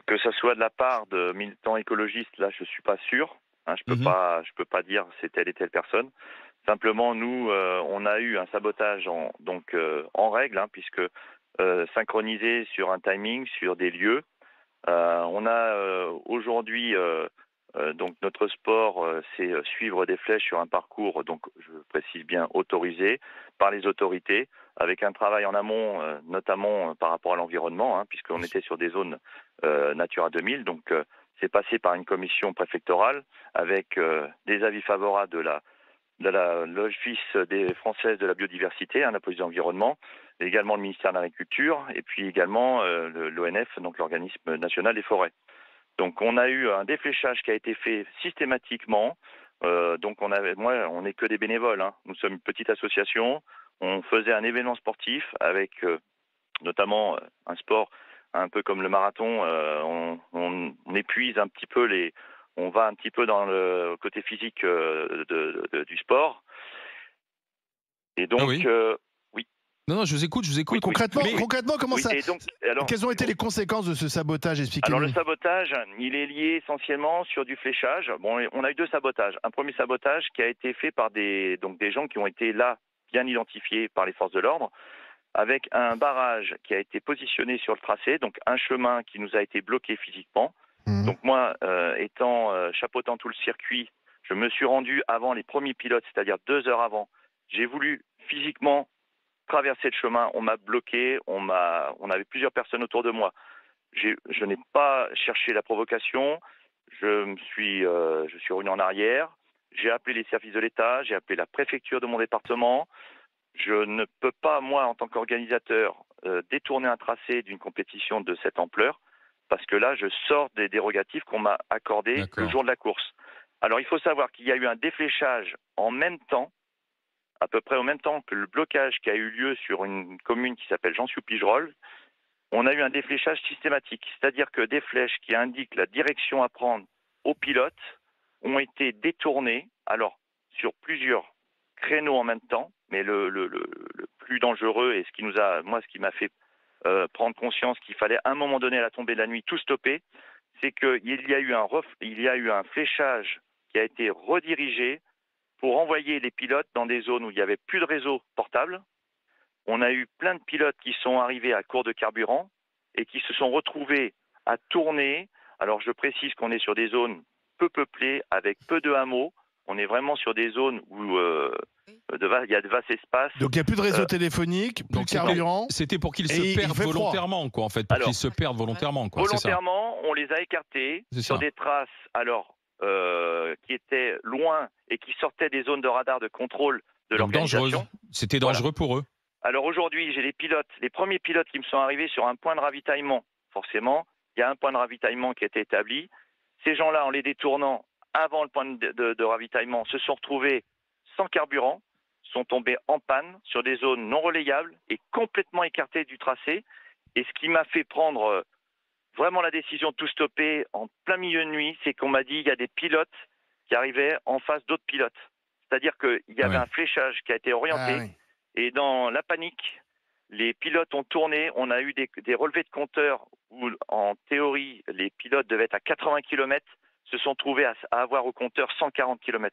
que ça soit de la part de militants écologistes, là, je suis pas sûr. Hein, Mmh. je peux pas dire c'est telle et telle personne. Simplement, nous, on a eu un sabotage en règle, hein, puisque synchronisé sur un timing, sur des lieux. On a aujourd'hui donc notre sport, c'est suivre des flèches sur un parcours, donc je précise bien autorisé par les autorités, avec un travail en amont, notamment par rapport à l'environnement, hein, puisqu'on était sur des zones Natura 2000, donc c'est passé par une commission préfectorale avec des avis favorables de l'Office des Françaises de la biodiversité, hein, la police de l'environnement, également le ministère de l'Agriculture, et puis également l'ONF, donc l'organisme national des forêts. Donc on a eu un défléchage qui a été fait systématiquement. Donc on n'est que des bénévoles, hein. Nous sommes une petite association. On faisait un événement sportif avec notamment un sport un peu comme le marathon. On épuise un petit peu on va un petit peu dans le côté physique du sport. Et Ah donc, oui. oui, Non, non, je vous oui, écoute. oui, Concrètement, oui, oui, concrètement, comment oui. ça, Et donc, alors, quelles ont été les conséquences de ce sabotage? alors le Expliquez-nous. sabotage, il est lié essentiellement sur du fléchage. Bon, on a eu deux sabotages. Un premier sabotage qui a été fait par des gens qui ont été là, bien identifiés par les forces de l'ordre, avec un barrage qui a été positionné sur le tracé, donc un chemin qui nous a été bloqué physiquement. Mmh. Donc moi, chapeautant tout le circuit, je me suis rendu avant les premiers pilotes, c'est-à-dire 2 heures avant. J'ai voulu physiquement traverser le chemin, on m'a bloqué, on avait plusieurs personnes autour de moi. Je n'ai pas cherché la provocation. Je suis revenu en arrière. J'ai appelé les services de l'État. J'ai appelé la préfecture de mon département. Je ne peux pas, moi, en tant qu'organisateur, détourner un tracé d'une compétition de cette ampleur, parce que là, je sors des dérogatifs qu'on m'a accordés le D'accord. jour de la course. Alors, il faut savoir qu'il y a eu un défléchage en même temps, à peu près au même temps que le blocage qui a eu lieu sur une commune qui s'appelle Jean-Sous-Pigerolles. On a eu un défléchage systématique, c'est-à-dire que des flèches qui indiquent la direction à prendre aux pilotes ont été détournées, alors sur plusieurs créneaux en même temps, mais le plus dangereux et ce qui m'a fait prendre conscience qu'il fallait à un moment donné à la tombée de la nuit tout stopper, c'est qu'il y a eu un fléchage qui a été redirigé pour envoyer les pilotes dans des zones où il n'y avait plus de réseau portable. On a eu plein de pilotes qui sont arrivés à court de carburant et qui se sont retrouvés à tourner. Alors je précise qu'on est sur des zones peu peuplées, avec peu de hameaux. On est vraiment sur des zones où il y a de vastes espaces. Donc il n'y a plus de réseau téléphonique, plus Donc de carburant. c'était pour qu'ils Et se il perdent fait froid. volontairement, quoi, en fait, pour qu'ils Alors, se perdent volontairement, quoi. C'est ça. volontairement, on les a écartés C'est sur ça. des traces qui étaient loin et qui sortaient des zones de radar de contrôle de Donc dangereuse. l'organisation. C'était Voilà. dangereux pour eux. Alors aujourd'hui, j'ai les premiers pilotes qui me sont arrivés sur un point de ravitaillement. Forcément, il y a un point de ravitaillement qui a été établi. Ces gens-là, en les détournant avant le point de ravitaillement, se sont retrouvés sans carburant, sont tombés en panne sur des zones non relayables et complètement écartées du tracé. Et ce qui m'a fait prendre vraiment la décision de tout stopper en plein milieu de nuit, c'est qu'on m'a dit qu'il y a des pilotes qui arrivaient en face d'autres pilotes. C'est-à-dire qu'il y avait Ouais. un fléchage qui a été orienté. Ah oui. Et dans la panique, les pilotes ont tourné. On a eu des relevés de compteurs où, en théorie, les pilotes devaient être à 80 km, se sont trouvés à avoir au compteur 140 km.